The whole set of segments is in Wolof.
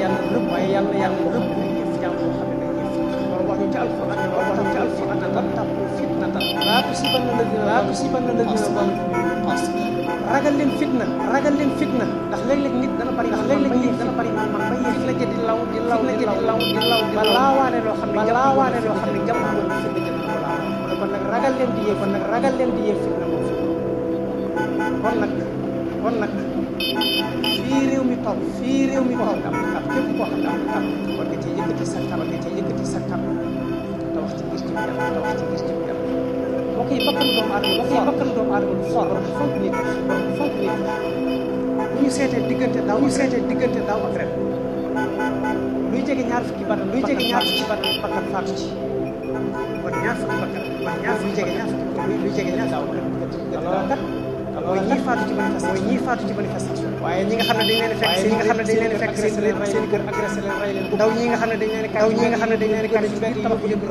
yàlla rëbb waaye yàlla rëbb yëf jàmm boo xam ne day yëf loolu wax ñu ci alquran wax ñu ci alquran tam tàppu fitnatan laa tusiibanna llaziina zalamu ragal leen fitna ndax léeg-léeg nit dana bari man ba yéex la di law ba laawaane loo xam ne jamono boobu fitna jënd ko laaw kon nag ragal leen di yéeg fitna moom kon nag fii réew mi toll am na képp koo xam ne am na war nga cee yëkkati sa kàddu te wax ci gis ci yàlla mbokk yi bakkan doomu aadama du for fonk nit bu ñu seetee diggante daaw ak ren luy jege ñaar fukki bakkan faatu ci kon ñaar fukki bakkan luy jege ñaar daaw ak ren loolu kat mooy ñii faatu ci manifestation waaye ñi nga xam ne dañ leen fekk seen kër agressé leen rey leen ndaw ñi nga xam ne dañ leen kar ci biir tabax yu yëgul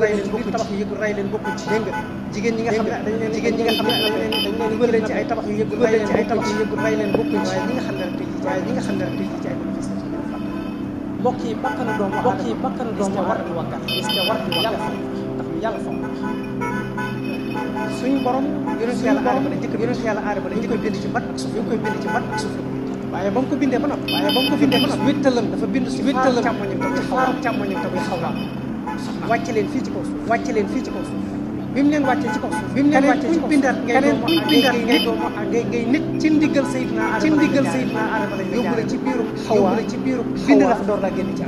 rey leen bokku ci dégg nga jigéen ñi nga xam ne dañ leen dugal leen ci ay tabax yu yëgul rey leen bokku ci waaye ñi nga xam ne tey ci ay manifestation mbokk yi bakkanu doomu aadama war di waggar yàlla fa suñu borom yonent yàlla aadama dañ koy bind ci bat ak suuf waaye ba mu ko bindee ba noppi wéttalam dafa bind si wéttalam càmmoñam tamuy xawla wàcce leen fii ci kaw suuf bi mu leen wàccee ci kaw suuf ngay nit ci ndigal Seydina Adama la yóbbu la ci biiru bind la fa door la génn ci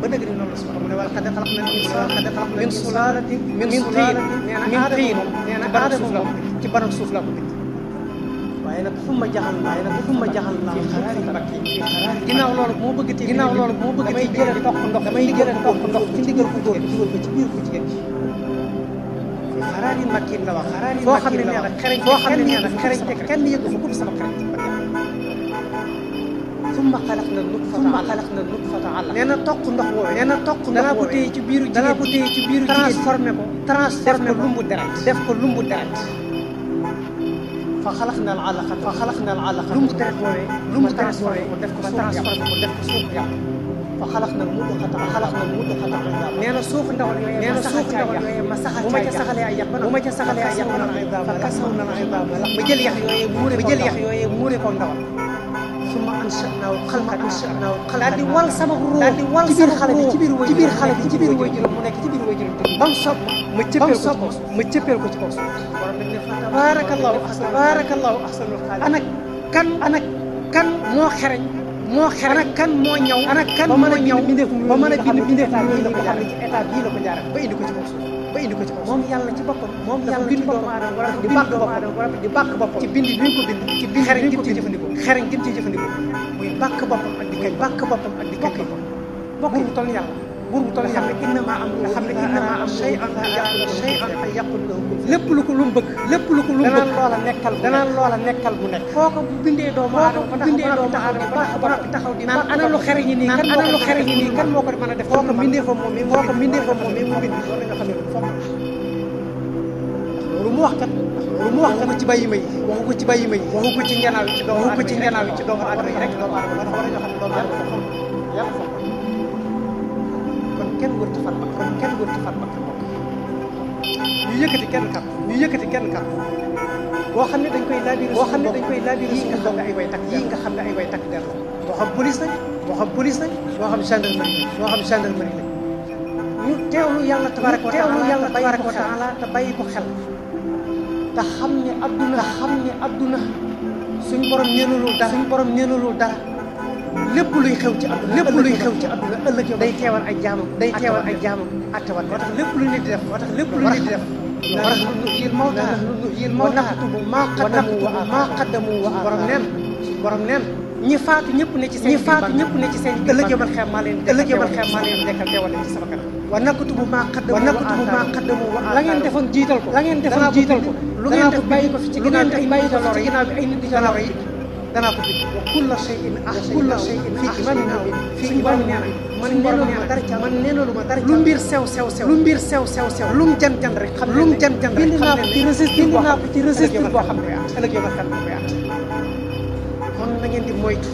ba dëgg ni noonu la suuf mu ne wala xad xalaqnaa min sulaalatin min tiin nee na Adama ci banam suuf la ko bind waaye nag fu ma jaxal naa ginnaaw loolu moo bëgg damay jëlee toq ndox ci ndigal ku góor dugal ko ci biir ku jigéen xaraari makkin la wax foo xam ne nee na xereñ te kenn yëgu fa sama xereñ summa xalaqna nutfata alaqa nee na toq ndox woowu danaa ko téye ci biiru jigéen transformé ko def ko lumbu deret fa xalaqna al alaqa lumbu deret woowee def ko suuf yàpp fa xalaqna al mudghata nee na suuf ndawal yooyu ma saxalee ay yàq ba fa kasawna al idaama ma jël yax yooyu muure ko ndawal summa ansha'naahu xalqan daal di wal sama ruux ci biir xale bi ci biir way juróom mu nekk ci biir way juróom ba mu sopp ma cëppeel ko ci kaw suuf borom ne fa tabarakallahu ahsanul xaaliqiin ana kan moo xereñ ana kan moo ñëw ba mën a ñëw ba mën a bind bindeef yooyu la ko jaar ci état bii la ko jaar ba indi ko ci kaw suuf moom yàlla ci boppam bind doomu aadama di bàkk boppam ci bind bi ñu ko bind ci bind xereñ gi ci jëfandikoo muy bàkk boppam ak di kañ bokk bu toll yàlla buur bu toll yàlla nga xam ne innamaa am shay'an an yaqul lahu lépp lu ko lu mu bëgg danaan loola nekkal bu nekk foo ko bindee doomu aadama ba noppi taxaw di naan ana lu xereñ nii kan moo ko mën a def foo ko bindee fa moom mi mu bind loolu nga xam ne foofu loolu mu wax kat waxu ko ci bàyyi may waxu ko ci njanaaw yi ci doomu aadama yi rek doomu aadama war nañoo xam ne doomu aadama yàlla foofu kon kenn wërti fat bakk ñu yëkkati kenn kàpp boo xam ne dañ koy laabir yi nga xam ne ay way takk der la moo xam police lañ moo xam gendarmerie lañ ñu teewlu yàlla tabaraka wa taala te bàyyi ko xel te xam ne adduna suñ borom neenalul dara lépp luy xew ci àdduna ëllëg yow day teewal ay jaamam attewaat moo tax lépp lu nit di def war a nuhyil mawta wa naktubu maa qaddamu wa borom neen ñi faatu ñëpp ne ci seen ëllëg yomal xeam maa leen dekkal teewal leen ci sama kanam wa naktubu maa qaddamu wa la ngeen defoon jiital ko lu ngeen def bàyyi ko fi ci ginnaaw bi ay nit di jaloore yi danaa ko bind wa kulla shay'in fii imaamin mubiin man neenalu ma dara lu mbir sew lu mu jan rek xam bind naa ko ci registre boo xam ne ëllëg yomal xeam koy at kon na ngeen di moytu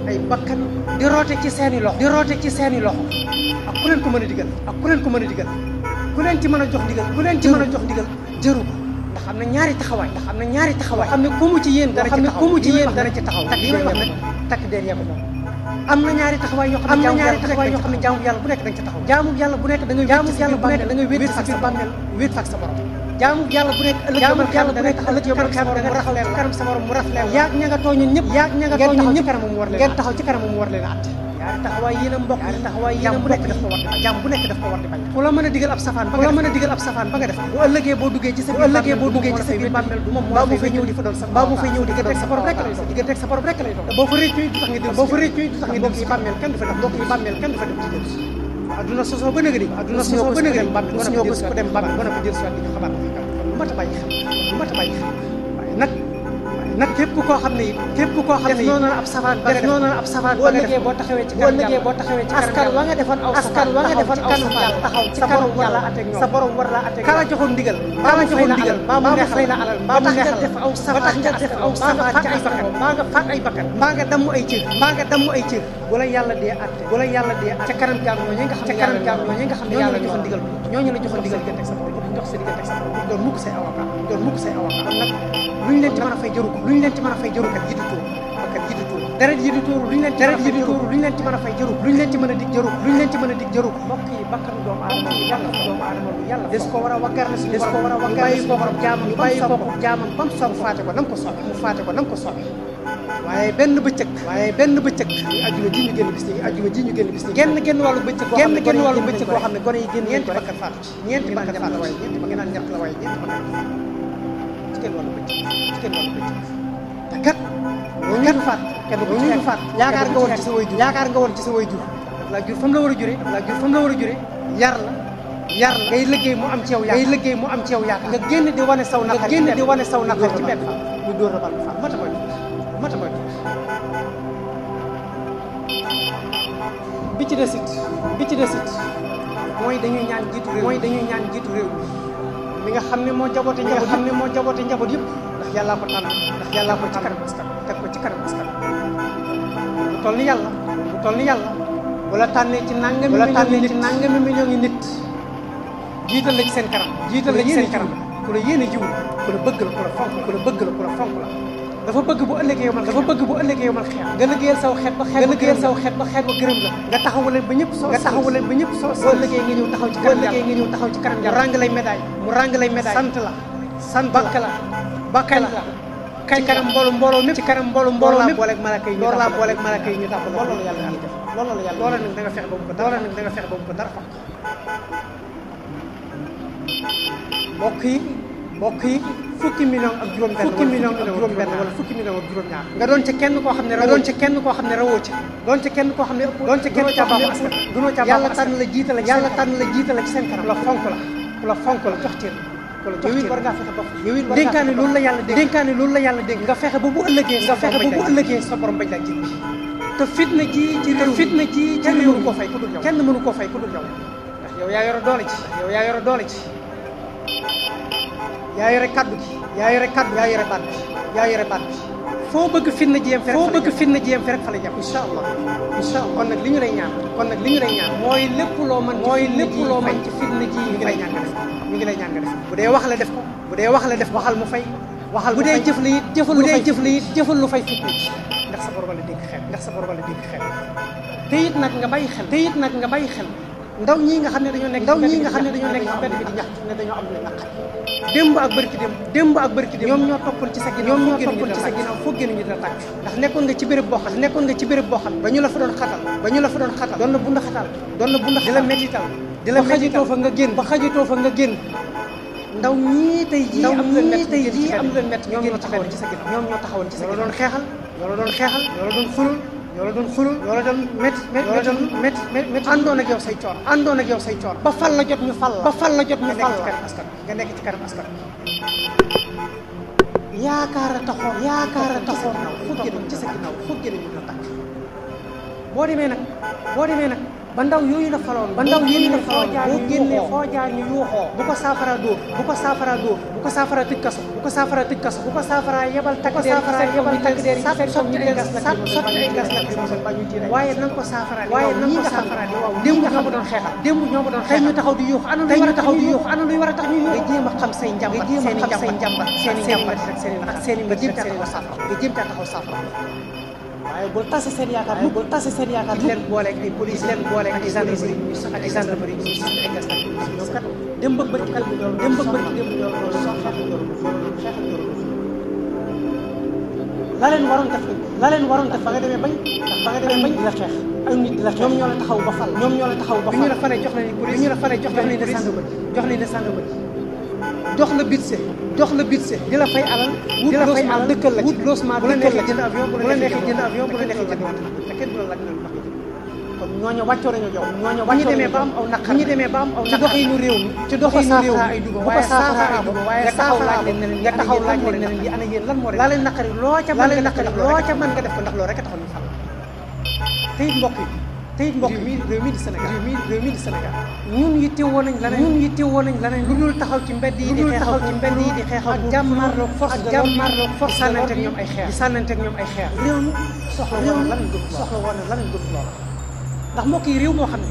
ay bakkan di roote ci seeni loxo ak ku leen ko mën a digal ku leen ci mën a jox ndigal jëru ko ndax am na ñaari taxawaay xam ne ku mu ci yéen dara ci taxaw takk der yaa ko moom am na ñaari taxawaay yoo xam ne jaamu yàlla bu nekk da nga ci taxaw jaamu yàlla bu nekk da nga wéet sa bàmmeel wéet fa ak sa borom jaamu yàlla bu nekk ëllëg yomal xam da nga raxaleel kanam sa borom mu rafleel yaag ña nga tooñu ñëpp ngeen taxaw ci kanam mu war leen a àtte ñaari taxawaay yéen a mbokk jaam bu nekk daf ko war di bañ ku la mën a digal ab safaan ba nga def bu ëllëgee boo duggee ci sa biir bàmmeel du moom baa mu fay ñëw di fa doon sa diggante ak sa borom rek lay doon boo fa réccu du tax nga dem ci bàmmeel kenn du fa dem ci jël adduna sosoo ba nëgëri mosuñoo gis ko dem bàmmeel mën a ko jël soit di ñu xabaar lu mat a bàyyi xel waaye nag képp koo xam ne def noonu na ab safaan ba nga def boo taxawee ci kanam askan wa nga defoon aw kanam yàlla taxaw ci kanam yàlla sa borom war la atte kala joxoon ndigal mbaa mu neexal la alal mbaa mu neexal def aw safaan ci ay bakkan mbaa nga faat ay bakkan mbaa nga damm ay cër bu la yàlla dee atte ca kanam jaam ñooñu nga xam ne yàlla joxoon ndigal diggante ak sa borom dox sa diggante ak sa borom doon mukk say avocat kon nag luñ leen ci mën a fay jëru kat yi di tuur deret yi di tuur luñ leen ci mën a fay jëru luñ leen ci mën a dig jëru mbokk yi bakkanu doomu aadama lu yàlla des ko war a waggar la suñu borom bàyyi ko jaamam bam soob mu faate ko nam ko soob waaye benn bëccëg muy ajjuma ji ñu génn bis ni genn wàllu bëccëg boo xam ne gone yi génn ñeenti bakkan faatu ci ñeenti bakkan waaye ñeenti bakkan naan ñett la waaye ñeenti bakkan ci genn wàllu bëccëg te kat ñu faat yaakaar nga woon ci sa waajur daf laa jur fam la war a jure yar la ngay liggéey mu am ci yow yaakaar nga génn di wane saw naqar ci benn muy dóor la bal bu faat mata mooy bi ci desit mooy dañuy ñaan jiitu réew mi nga xam ne moo jaboote njaboot yëpp ndax yàllaa ko ci kanam askan teg ko ci kanam askan bu toll ni yàlla bu la tànnee ci nangami million yi nit jiital la ci seen kanam ku la yéene jiw ku la bëgg la ku la fonk la dafa bëgg bu ëllëgee yomal xeex nga liggéeyal saw xeet ba xeet ba gërëm la nga taxawu leen ba ñëpp soo boo ëllëgee nga ñëw taxaw ci kanam yàlla mu ràng lay médaille sant la bakkañ la kañ kanam mbooloo mépp ci kanam mbooloo mépp booleeg malaka yi ñu tàbb loolu la yàlla def loola nag da nga fexe ba mu ko dara fàq mbokk yi fukki million ak juróom benn wala fukki million ak juróom ñaar nga doon ca kenn koo xam ne rawoo ca doon ca kenn koo xam ne askan dunoo ca yàlla tànn la jiital ci seen kanam ku la fonk la jox cër yow it war ngaa fexe ba dénkaane loolu la yàlla dénk nga fexe ba bu ëllëgee sa borom bañ laa jël te fitna ji ci réew mënu koo fay ku dul yow kenn mënu koo fay ku dul yow ndax yow yaa yore doole ci yaa yore kaddu gi yaa yore baat bi foo bëgg fitna ji yem fi rek fa la jàpp insha allah kon nag li ñu lay ñaan mooy lépp loo mën ci fitna ji ñu ngi lay ñaan nga def bu dee wax la def ko waxal mu fay bu dee jëf la it jëfal lu fay fitna ji ndax sa borom la dégg xel te it nag nga bàyyi xel ndaw ñii nga xam ne dañoo nekk ci mbedd bi di ñaxtu ne dañoo am lu naqari démb ak bërki démb ñoom ñoo toppoon ci sa ginnaaw foo génn ñu dina tàgg ndax nekkoon nga ci béréb boo xam ba ñu la fa doon xatal doon la bunda xatal di la mettital ba xajitoo fa nga génn ndaw ñii tey jii am leen metti ñoom ñoo taxawoon ci sa ginnaaw ñoo la doon xeexal ñoo la doon xulul ñoo la doon métti àndoon ak yow say coor ba fal la jot ñu fal nga nekk ci kanam askan yaakaar a taxoon fu génn ci sa ginnaaw fu génn ñu la takk boo demee nag ba ndaw yooyu la faloon boo génnee foo jaar ñu yuuxoo bu ko saafara dóor bu ko saafara tëj kaso bu ko saafara yebal takk der sotti ay gas la waaye nan ko saafara ñi nga saafara démb ñoo ma doon xeexal tey ñu taxaw di yuuxu ana luy war a tax ñu yuuxu nga jéem a xam say njàmbat seen i nga jéem taxaw saafara waaye bul tase seen yaakaar di leen boole ak police leen boole ak gendarmerie ak gendarmerie ay gas ñoom kat démb ak bëri la leen waroon def ba nga demee bañ di la xeex ay nit di la xeex ñoom ñoo la taxaw ba fal bi ñu la faree jox nañ police jox nañ gendarmerie jox la budget di la fay alal dëkkal la wut logement bu la neexee jënd avion bu la neexee jënd te kenn du la laaj na kon ñooñu wàccoo nañu jox bu ñu demee ba am aw naqar ci doxinu réew mi ay dugg waaye saafara nga taxaw laaj leen li ana yéen lan moo la leen naqari loo ca mën nga def ko ndax loolu rek a taxaw ñu fal tey mbokk yi réew mi di Sénégal ñun yittewoo nañ leneen lu dul taxaw ci mbedd yi di xeexal ak jàmmarloog force sànnante ak ñoom ay xeex réew mi soxla woon lan gëm loola ndax mbokk yi réew moo xam ne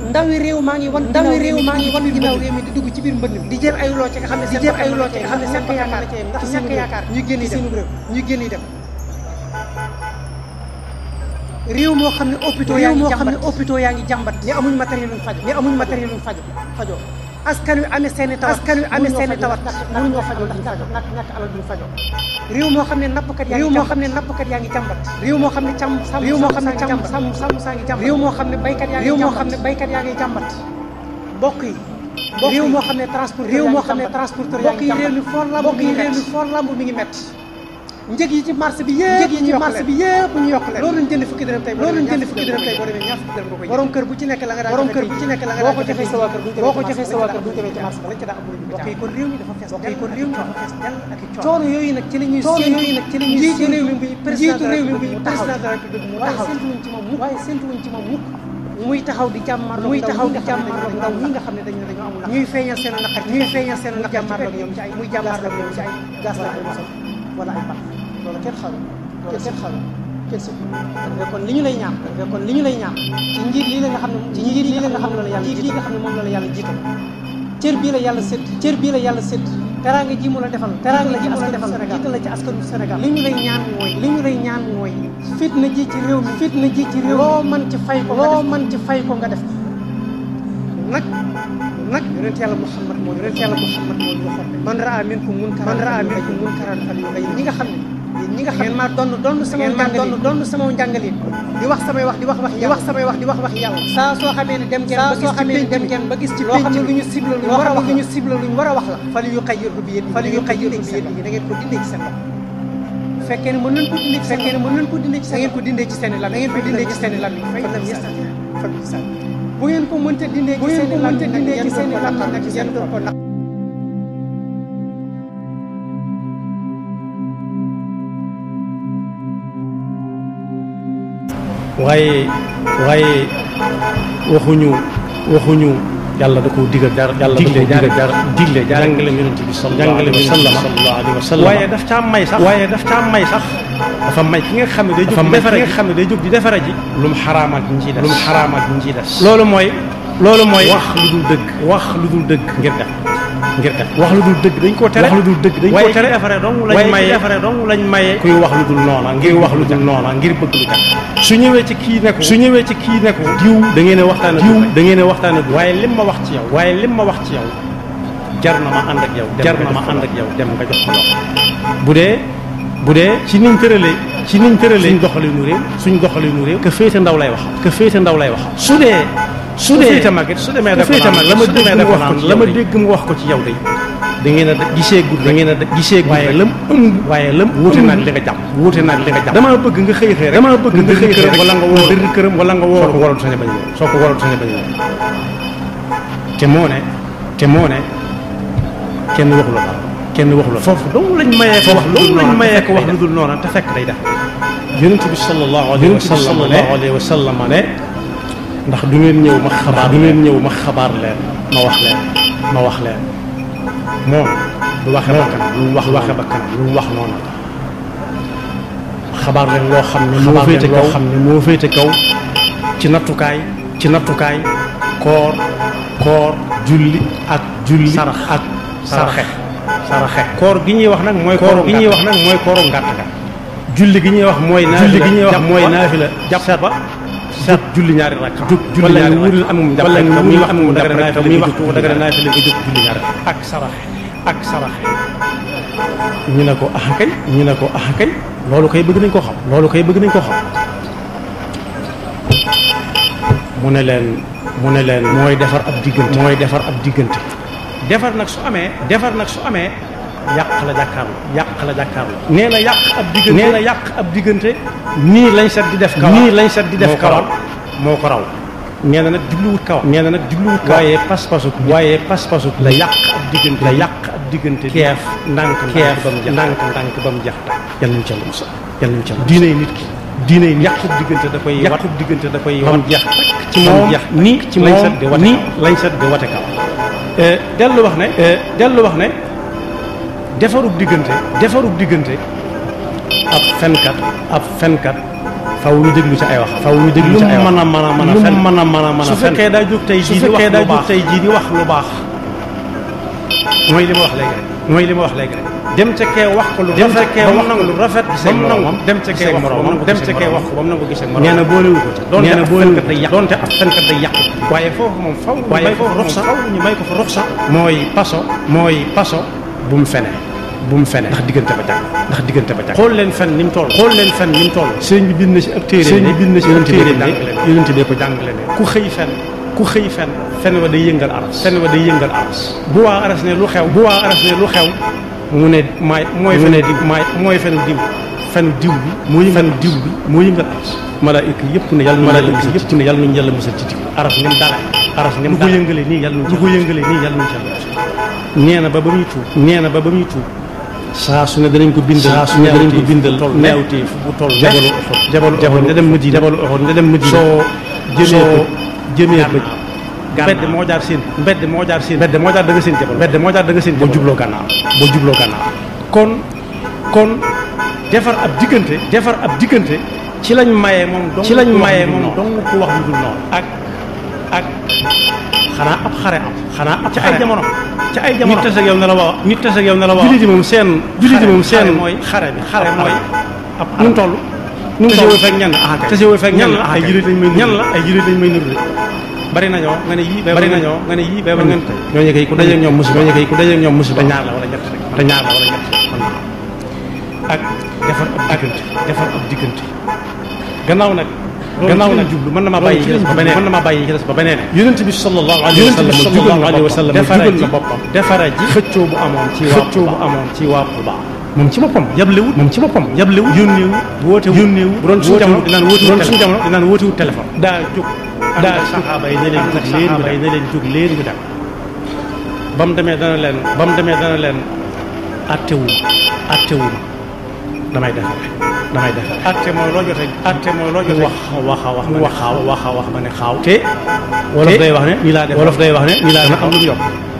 ndawi réew maa ngi wan ginnaaw réew mi di dugg ci biir mbënd mi di jël ay loo ci nga xam ne seen yaakaar ñu génn dem réew moo xam ne hôpitaux yaa ngi jàmbat ni amuñ matériel luñ fajoo askan wi amee seeni tawat mënuñoo fajoo ndax ñàkk alal duñ fajoo réew moo xam ne nappkat yaa ngi jàmbat réew moo xam ne sàmm saa ngi jàmbat réew moo xam ne baykat yaa ngi jàmbat bokk yi réew moo xam ne transporteur yaa ngi jàmbat réew mi foo lamb mi ngi metti njëg yi ci marché bi yëpp ñu yokk leen loolu lañ jënd fukki dërëm tey boo demee ñaar fukki dërëm nga koy borom kër bu ci nekk la nga daan boo ko joxee sa waa kër bu ñu demee ci marché ba lañ ca daa amul mbokk yi kon réew mi dafa fees dal ak coono yooyu nag ci la ñuy jiitu réew mi bu président de la république mu taxaw waaye séntuwuñ ci moom mukk muy taxaw di jàmmarloo ndaw ñi nga xam ne dañoo amul ñuy feeñal seen naqar jàmmarloo ñoom ci ay gas la wala ay pax loolu kenn xaru kenn si kon li ñu lay ñaan ci njiit lii la nga xam ne moom la yàlla jiital cër bii la yàlla sédd teraanga ji mu la defal jiital la ci askanu Sénégal li ñu lay ñaan mooy fitna ji ci réew mi loo mën ci fay ko nga def nag yonent yàlla Muhammad moo ñu waxoon man raa minkum munkaran falyughayyirhu ñi nga xam ne maa donn sama njàngaleen di wax samay wax yàlla saa soo xamee ne dem ngeen ba gis ci loo xam ne lu ñu ciblé luñ war a wax la falyughayyirhu bi yadihi da ngeen ko dindee ci seen bopp bu fekkee ne mën nañ ko dindee ci seen i lan bu ngeen ko mënta dindee ci seen i lan nag yéen doon ko naq waaye waxuñu yàlla da koo digal dara digle jàngale yonent bi sallallahu alayhi wa sallam waaye daf caa may sax dafa may ki nga xam ne day jóg di defare ji lu mu xaraamal ñu ciy des loolu mooy wax lu dul dëgg ngir def wax lu dul dëgg dañ koo tere waaye defare dong lañ maye kuy wax lu dul noona ngir bëgg lu tax su ñëwee ci kii ne ko diw da ngeen a waxtaane waaye lim ma wax ci yow jar na ma ànd ak yow dem nga jox ko loxo bu dee ci niñ tëralee suñ doxalinu réew ka féete ndaw lay wax su dee su demee da ko naan la ma dégg mu wax ko ci yow da ngeen a gisee gudd waaye lam wuute naag li nga jàpp damaa bëgg nga xëy rek wala nga woo dëri këram wala nga woo soo ko waroon sañ a bañ te moo ne kenn waxu la foofu dong lañ mayee ko wax lu dul noonu te fekk day def yonent bi sallallahu alayhi wa sallam ndax du ngeen ñëw ma xabaar leen ma wax leen moom du waxe bakkan lu mu wax noonu xabaar leen loo xam ne moo féete kaw ci nattukaay koor julli saraxe koor gi ñuy wax nag mooy kooru ngàtt ga julli gi ñuy wax mooy naafila jàpp seet julli ñaari rakka julli ñaari wurul amum jàpp wala muy wax mu daga naafila muy waxtu daga naafila nga jóg julli ñaari ak saraxe ñu ne ko ah kay loolu kay bëgg nañ ko xam mu ne leen mooy defar ab diggante defar nag su amee yàq la jàkkaarloo nee na yàq ab diggante nii lañ set di def kawar moo ko raw nee na nag jubluwut kawar waaye pas-pasu la yàq ab diggante keef ndànk ba mu jax yal nañu ca musa diiney nit ki yàqub diggante da koy bam jeex ci moom lañ set di wate kawar dellu wax ne defarub diggante ab fenkat faw ñu déglu ci ay wax lu mën a su fekkee daa jóg tey jii di wax lu baax mooy li ma wax léegi rek dem ca kee wax ko lu rafet dem ca kee wax ko ba mu nangu gisee morom nee na boolewu ko ci doonte ab fenkat day yàq waaye foofu moom faw ñu may ko fa ruxsa mooy paso bu mu fene ndax diggante ba jàkk xool leen fen ni mu toll sëñ bi bind na ci ab téere yonent bi ko jàngale ne ku xëy fen wa day yëngal aras bu waa aras ne lu xew mu ne mooy fenu diw bi moo yëngal aras malaayika yëpp ne yàlla nañu yàlla musal ci diw aras ni mu dale lu ko yëngale nii yàlla nañu ci yàlla musal nee na ba ba muy tuub saa su ne danañ ko bindal neewteef bu toll jabalu Uhud nga dem Madina soo jëmee ko mbedd moo jaar seen da nga seen boo jubloo gànnaaw kon defar ab diggante ci lañ mayee moom dong ko wax lu dul noonu ak xanaa ab xare am ci ay jamono nit tase ak yow ne la wax jullit yi moom seen mooy xare mooy ab nu mu toll fekk ñan ay jullit lañ may niru bari nañoo nga ne yii ba ngeen ko ñooñu kay ku daje ak ñoom musiba ñaar la wala ñett ak defar ab diggante gannaaw nag jublu mën na maa bàyyi ci des ba beneen yonent bi sallallahu alayhi wa sallam jugal na boppam defara ji xëccoo bu amoon ci waa Quba moom ci boppam yablewut yónneewu bu doon suñu jamono dinaan wóotewut téléphone daa jóg saxaaba yi ne leen jóg leen ñu dem ba mu demee dana leen attewu damay defar atte mooy loo jote wax ba ne xaaw te wolof day wax ne nii laa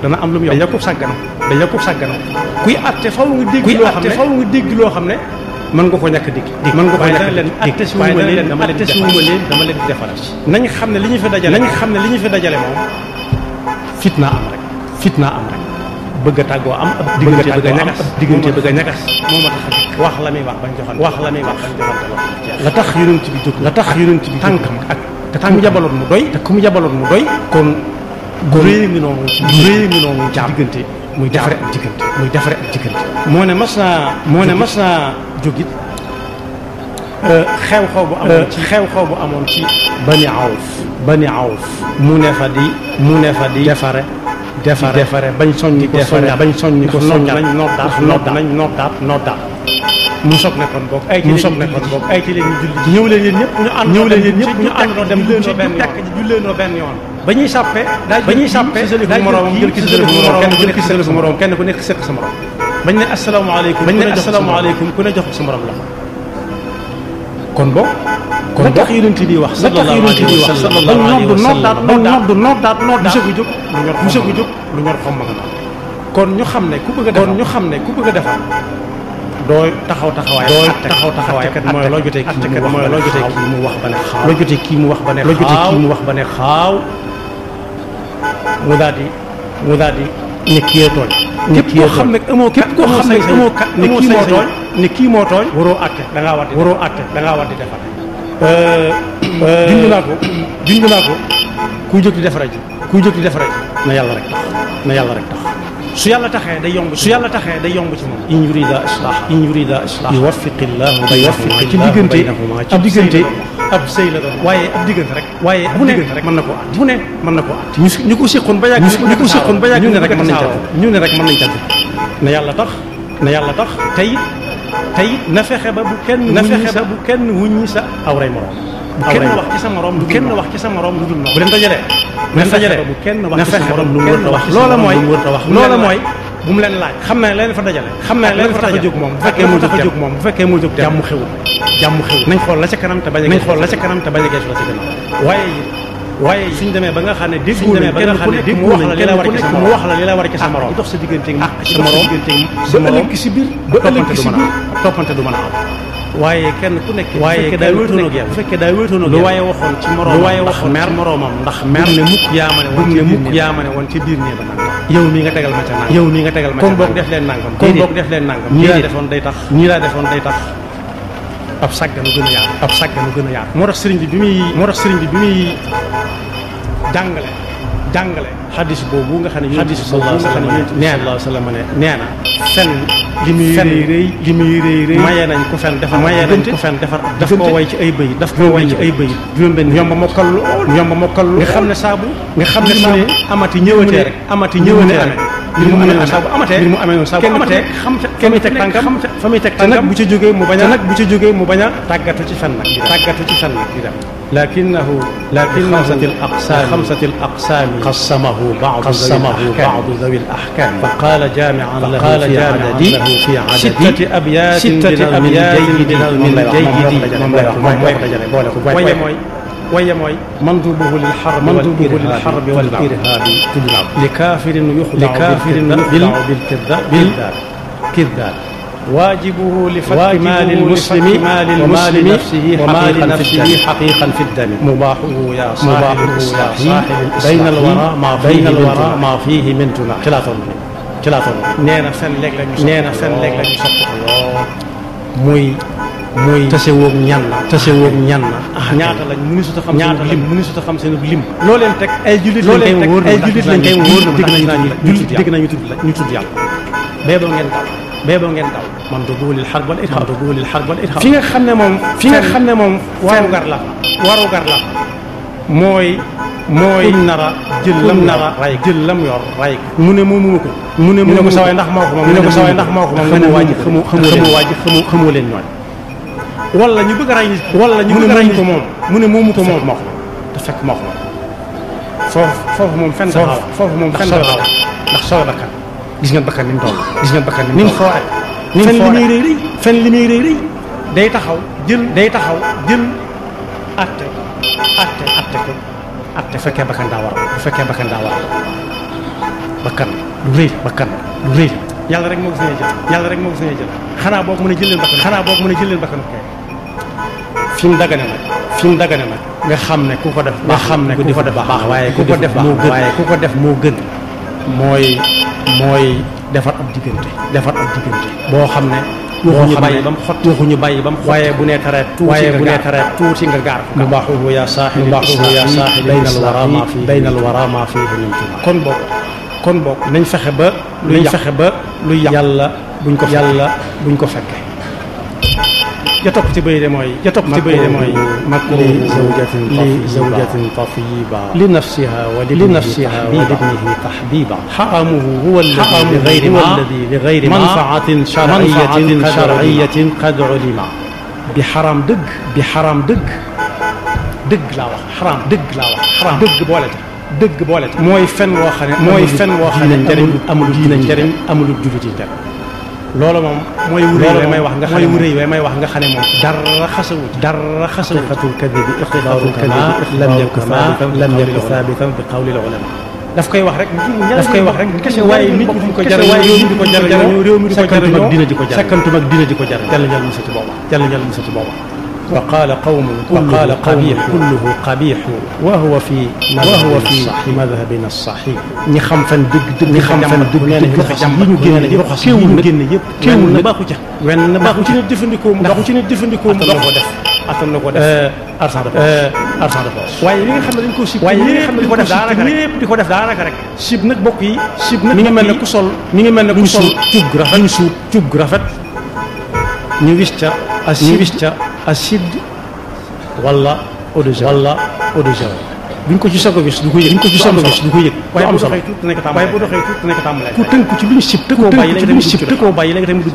dana am lu mu yokk dañ yokkub sàggana kuy atte faw nga dégg loo xam ne mën nga ko ñàkk dégg atte si wuma leen dama leen di defaral nañ xam ne li ñu fi dajale moom fitna am rek bëgg a tàggoo am ab diggante bëgg a ñagas moo ma tax a dikk wax la muy wax bañ joxante la tax yonent bi tànkam ak te ku mu jabaloon mu doy kon gu réy ngi noonu ci diggante muy defare ab diggante moo ne mas naa jógit xew-xew bu amoon ci bani awf mu ne fa di defare bañ soññi ko soññal nañ noddaat mu soog ne kon boog ay ci leen ñu julli ñëw leen yéen ñëpp ñu àndandoo dem julleendoo benn yoon ba ñuy sàppe sëlifu moroomam jël ki sëlifu moroom kenn ku nekk sëq sa moroom bañ ne asalaamaaleykum ku ne jox ko sa moroom la kon boog la tax yonent bi wax sallallahu alayhi wa sallam noddaat monsieur gu jóg lu ñor xom ma nga kon ñu xam ne ku bëgg a defar doo taxaw taxawaay kat mooy loo jotee kii mu wax ba ne xaaw loo jotee kii mu wax ba ne xaaw mu daal di ne kii tooñ képp koo xam ne amoo ne kii moo tooñ waroo àtte da ngaa war di defar junj naa ko kuy jóg di defara ji na yàlla rek tax su yàlla taxee day yomb ci moom in yurida islaaha yuwaffiqillahu baynahuma ci diggante ab sëy la doon waaye ab diggante rek mën na koo àtt ñu ko séqoon ba yàgg ñu ne rek mën nañ ca na yàlla tax tey na fexe ba bu kenn wuññi sa awray morom bu kenn wax ci sa morom lu dul noonu bu leen dajalee bu kenn wax ci sa morom lu mu war a wax loola mooy bu mu leen laaj xam ne leen fa dajale tax a jóg moom bu fekkee moo jóg jàmm xewul nañ xool la ca kanam te bañ a geesu la ca gannaaw waaye suñ demee ba nga xam ne dégg mu wax la li la war ci sa morom dox sa diggante sa morom ba ëllëg si biir toppante du mën a am waaye kenn ku nekk bu fekkee daay wéetoon ak lu waaye waxoon ci moroomam ndax mer ne mukk yaa ma ne woon ci biir nee ba nangam yow mii nga tegal ma ca nangam kon boog def leen nangam ñii laa defoon day tax ab sàgganu gën a yaatu moo tax sëriñ bi bi muy jàngale xadis boobu nga xam ne xadis sallallahu alayhi wa sallam nee na fen li muy rëy maye nañ ko fen defar daf koo way ci ay bëyit juróom-benn yomba mokkal lu nga xam ne saabu amati ñëwatee rek mbir mu amee noonu saa bu amatee fa muy teg tànkam bu ca jógee mu bañ a tàggatu ci fen nag di dem لكنه خمسة الأقسام قسمه بعض ذوي الأحكام فقال جامعا له في عدد ستة أبيات من جيد وهي منضوبه للحرب والإرهاب لكافر يخدع بالكذاب واجبه لفتح مال المسلم ومال نفسه حقيقا في الدم مباحه يا صاحب الإصلاح بين الوراء ما فيه من جناح ci laa toll nee na fen léeg la ñu sopp ko lool muy tasewoog ñan na ñaata lañ mënu su ta xam seen lim loo leen teg ay jullit lañ koy wóor dégg nañu tudd yàlla beeboo ngeen daw man dubu lil harb wal irhab fi nga xam ne moom warugar la mooy nara jël lam yor ray mu ne ko saway ndax moo ko moom xamoo waaji xamoo leen ñooy wala ñu bëgg a ray nit ko moom mu ne moomu ko moom moo ko te fekk moo ko moom foofu moom fen taxaw ndax sooy bakkan gis ngeen bakkan ni mu toll ni mu foo fen li muy rëy day taxaw jël atte fekkee bakkan daa war bakkan du rëy yàlla rek moo ko sañee jël xanaa boog mën a jël leen bakkan kay fi mu dagane nag nga xam ne ku ko def baax waaye ku ko def moo gën mooy defar ab diggante boo xam ne waxuñu bàyyi ba mu xott waaye bu nee tareet tuuti nga gaar ko mubaaxuhu yaa saaxil bayna alwara ma fiihi min juma kon boog nañ fexe ba lu yàlla buñ ko fekke ja topp ci bëy de mooy makru zawjatin tayyiba li nafsiha wa libnihi tahbiba haramuhu huwa alladhi li ghayri manfaatin shar'iyyatin qad ulima bi xaram dëgg laa wax xaram dëgg boole ta mooy fen woo xam ne amul njëriñ amul jullit yi njëriñ loolu moom mooy wuré may wax nga xam ne mooy may wax nga xam ne moom dara xasawu xatul kadibi iqtidaaru kama lam yakun thabitan bi qawli al ulama daf koy wax rek kese waaye nit ñi ko jar réew mi di ko jar réew mi di ko jar dina di ko jar sakkantum ak dina di ko jar jàll ñal musa ci booba wa qaala qawmun kulluhu qabih wa huwa fi madhabina as-sahih ñi xam fan dëgg ñi xam fan dëgg nee na ñu génne yëpp teewul na baaxu ca wenn na baaxu ci ne jëfandikoo mu attan na ko def argent de poche waaye li nga xam ne dañ ko sib waaye li nga xam ne di ko def daanaka rek sib nag bokk yi sib nag mi ngi mel ne ku sol cub gu rafet ñu wis ca acide wala eau de javel buñ ko ci soog a gis du ko yëg waaye bu doxee tuuti nekk tàmbalee ku tënku ci luñ sib te koo bàyyi léegi tamit du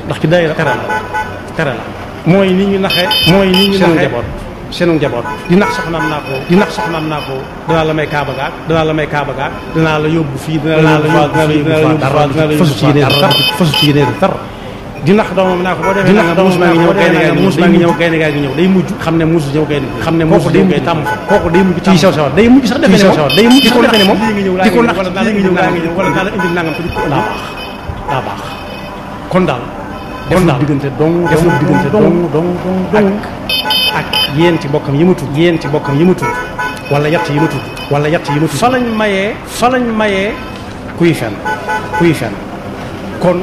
ndax ci daayira tere la mooy ni ñu naxee seenu njaboot di nax soxnaam naa ko danaa la may kaaba gaag danaa la yóbbu fii danaa la yóbbu dara fasu ci yéene tar di nax doomam naa ko boo defee nag muus maa ngi ñëw gaynde gaa ngi ñëw day mujj xam ne muus ñëw gaynde xam ne muus day mujj tàmm kooku day mujj ci sew sawar day mujj sax defee ne moom di ko nax wala naa la indil nangam ko di ko daa baax kon daal deful diggante dong ak yéen ci bokkam yi ma tudd wala yatt yi ma tudd fa lañ mayee kuy fen kon